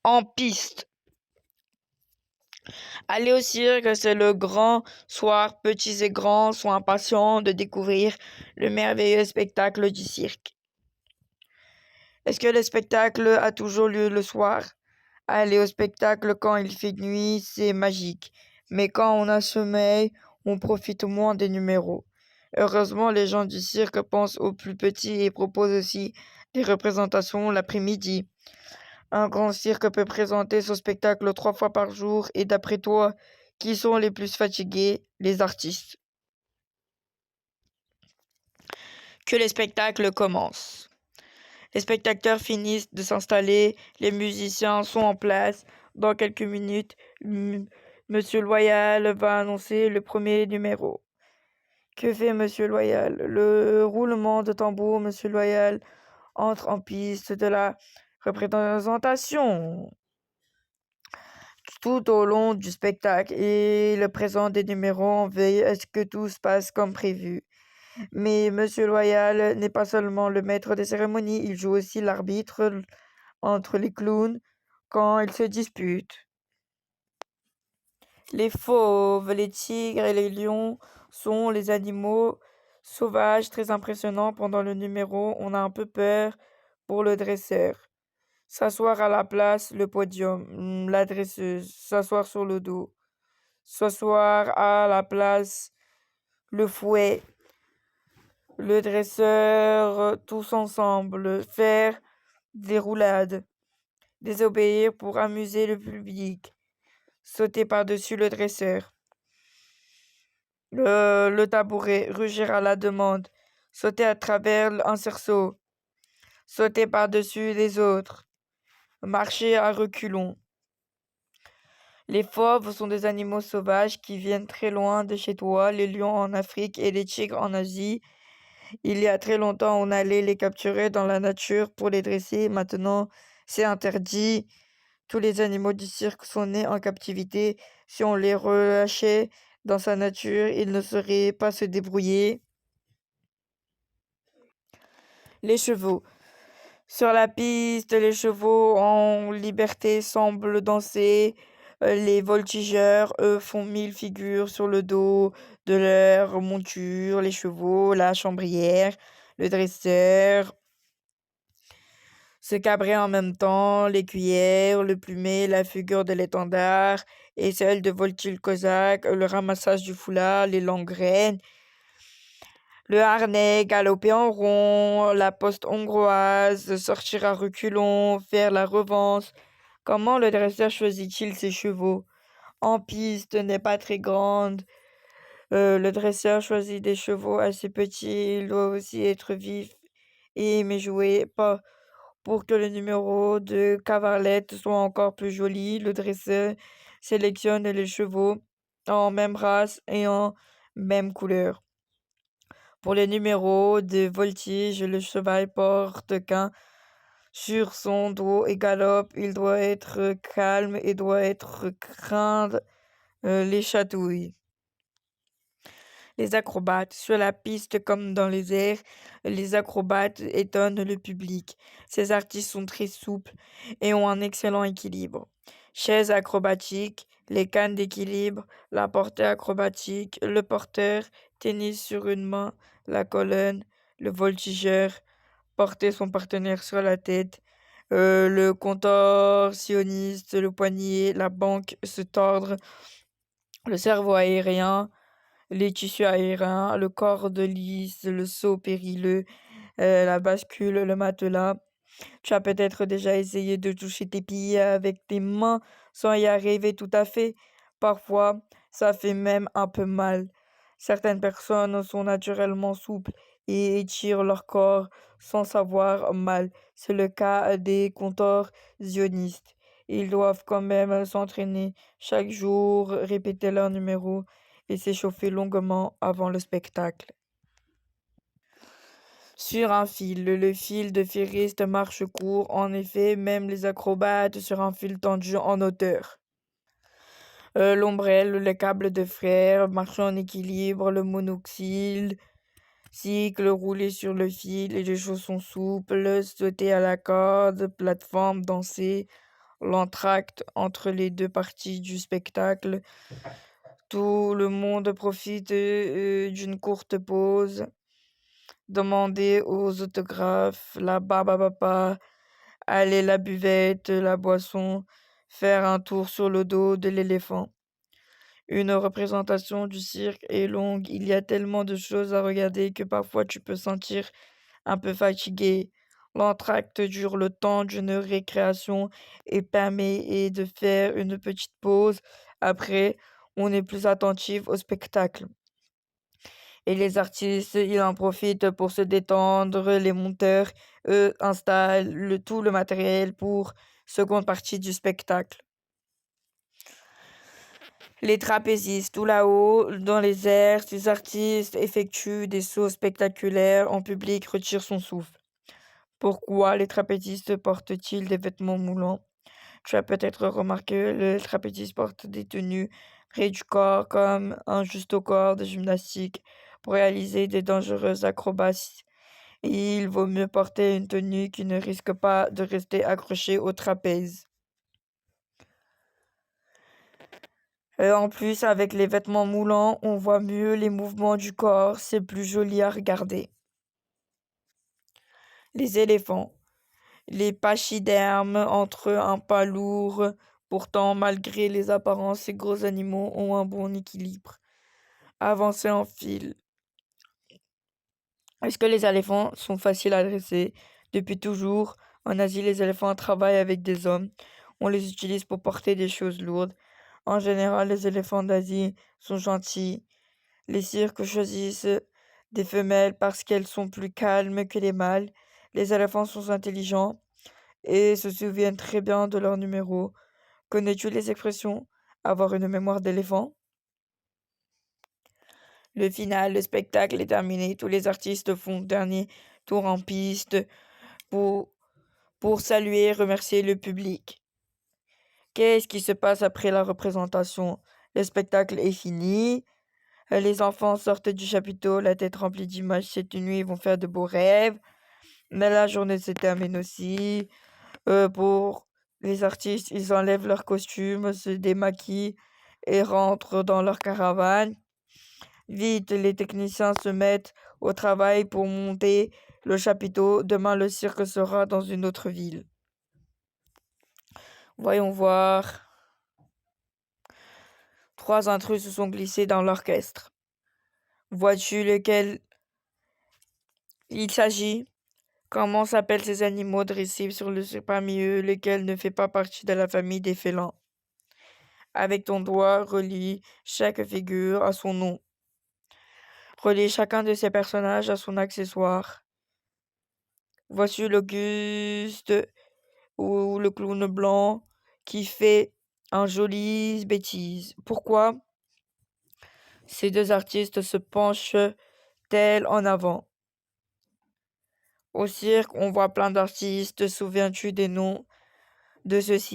en piste. Aller au cirque, c'est le grand soir. Petits et grands sont impatients de découvrir le merveilleux spectacle du cirque. Est-ce que le spectacle a toujours lieu le soir? Aller au spectacle quand il fait nuit, c'est magique. Mais quand on a sommeil, on profite moins des numéros. Heureusement, les gens du cirque pensent aux plus petits et proposent aussi des représentations l'après-midi. Un grand cirque peut présenter son spectacle 3 fois par jour. Et d'après toi, qui sont les plus fatigués? Les artistes. Que les spectacles commencent. Les spectateurs finissent de s'installer, les musiciens sont en place. Dans quelques minutes, Monsieur Loyal va annoncer le premier numéro. Que fait Monsieur Loyal? Le roulement de tambour. Monsieur Loyal entre en piste de la représentation. Tout au long du spectacle, il présente des numéros en veille à ce que tout se passe comme prévu. Mais Monsieur Loyal n'est pas seulement le maître des cérémonies, il joue aussi l'arbitre entre les clowns quand ils se disputent. Les fauves, les tigres et les lions sont les animaux sauvages très impressionnants. Pendant le numéro, on a un peu peur pour le dresseur. S'asseoir à la place, le podium, la dresseuse, s'asseoir sur le dos. S'asseoir à la place, le fouet, le dresseur, tous ensemble, faire des roulades, désobéir pour amuser le public, sauter par-dessus le dresseur, le tabouret, rugir à la demande, sauter à travers un cerceau, sauter par-dessus les autres, marcher à reculons. Les fauves sont des animaux sauvages qui viennent très loin de chez toi, les lions en Afrique et les tigres en Asie. Il y a très longtemps, on allait les capturer dans la nature pour les dresser. Maintenant, c'est interdit. Tous les animaux du cirque sont nés en captivité. Si on les relâchait dans sa nature, ils ne sauraient pas se débrouiller. Les chevaux. Sur la piste, les chevaux en liberté semblent danser. Les voltigeurs, eux, font 1000 figures sur le dos de leur monture. Les chevaux, la chambrière, le dresseur, se cabrer en même temps, les cuillères, le plumet, la figure de l'étendard et celle de Voltil-Cosaque, le ramassage du foulard, les longues graines, le harnais, galoper en rond, la poste hongroise, sortir à reculons, faire la revanche. Comment le dresseur choisit-il ses chevaux? En piste n'est pas très grande. Le dresseur choisit des chevaux assez petits. Il doit aussi être vif et aimer jouer. Pas pour que le numéro de cavallette soit encore plus joli. Le dresseur sélectionne les chevaux en même race et en même couleur. Pour les numéros de voltige, le cheval porte qu'un sur son dos et galope. Il doit être calme et doit être craindre les chatouilles. Les acrobates. Sur la piste comme dans les airs, les acrobates étonnent le public. Ces artistes sont très souples et ont un excellent équilibre. Chaises acrobatiques, les cannes d'équilibre, la portée acrobatique, le porteur, tennis sur une main, la colonne, le voltigeur, porter son partenaire sur la tête, le contorsionniste, le poignet, la banque, se tordre, le cerveau aérien, les tissus aériens, le corps de lisse, le saut périlleux, la bascule, le matelas. Tu as peut-être déjà essayé de toucher tes pieds avec tes mains sans y arriver tout à fait. Parfois, ça fait même un peu mal. Certaines personnes sont naturellement souples et étirent leur corps sans savoir mal. C'est le cas des contorsionnistes. Ils doivent quand même s'entraîner chaque jour, répéter leur numéro et s'échauffer longuement avant le spectacle. Sur un fil, le fil de ferriste marche court. En effet, même les acrobates sur un fil tendu en hauteur. L'ombrelle, le câble de fer, marcher en équilibre, le monoxyle, cycle, rouler sur le fil et les chaussons souples, sauter à la corde, plateforme, danser, l'entracte entre les deux parties du spectacle. Tout le monde profite d'une courte pause, demander aux autographes, la papa, aller la buvette, la boisson, faire un tour sur le dos de l'éléphant. Une représentation du cirque est longue, il y a tellement de choses à regarder que parfois tu peux sentir un peu fatigué. L'entracte dure le temps d'une récréation et permet de faire une petite pause. Après, on est plus attentif au spectacle. Et les artistes, ils en profitent pour se détendre. Les monteurs, eux, installent tout le matériel pour seconde partie du spectacle. Les trapézistes, tout là-haut, dans les airs, ces artistes effectuent des sauts spectaculaires en public, retirent son souffle. Pourquoi les trapézistes portent-ils des vêtements moulants? Tu as peut-être remarqué, les trapézistes portent des tenues près du corps comme un juste au corps de gymnastique pour réaliser des dangereuses acrobaties. Et il vaut mieux porter une tenue qui ne risque pas de rester accrochée au trapèze. En plus, avec les vêtements moulants, on voit mieux les mouvements du corps, c'est plus joli à regarder. Les éléphants. Les pachydermes entre eux un pas lourd. Pourtant, malgré les apparences, ces gros animaux ont un bon équilibre. Avancer en file. Est-ce que les éléphants sont faciles à dresser? Depuis toujours, en Asie, les éléphants travaillent avec des hommes. On les utilise pour porter des choses lourdes. En général, les éléphants d'Asie sont gentils. Les cirques choisissent des femelles parce qu'elles sont plus calmes que les mâles. Les éléphants sont intelligents et se souviennent très bien de leur numéro. Connais-tu les expressions avoir une mémoire d'éléphant? Le final, le spectacle est terminé. Tous les artistes font le dernier tour en piste pour, pour saluer et remercier le public. Qu'est-ce qui se passe après la représentation? Le spectacle est fini. Les enfants sortent du chapiteau, la tête remplie d'images. Cette nuit, ils vont faire de beaux rêves. Mais la journée se termine aussi. Pour les artistes, ils enlèvent leurs costumes, se démaquillent et rentrent dans leur caravane. Vite, les techniciens se mettent au travail pour monter le chapiteau. Demain, le cirque sera dans une autre ville. Voyons voir. 3 intrus se sont glissés dans l'orchestre. Vois-tu lequel il s'agit? Comment s'appellent ces animaux dressés sur le parmi eux, lequel ne fait pas partie de la famille des félins? Avec ton doigt, relie chaque figure à son nom. Relie chacun de ces personnages à son accessoire. Voici l'Auguste ou le clown blanc qui fait un joli bêtise. Pourquoi ces deux artistes se penchent-elles en avant? Au cirque, on voit plein d'artistes. Souviens-tu des noms de ceux-ci?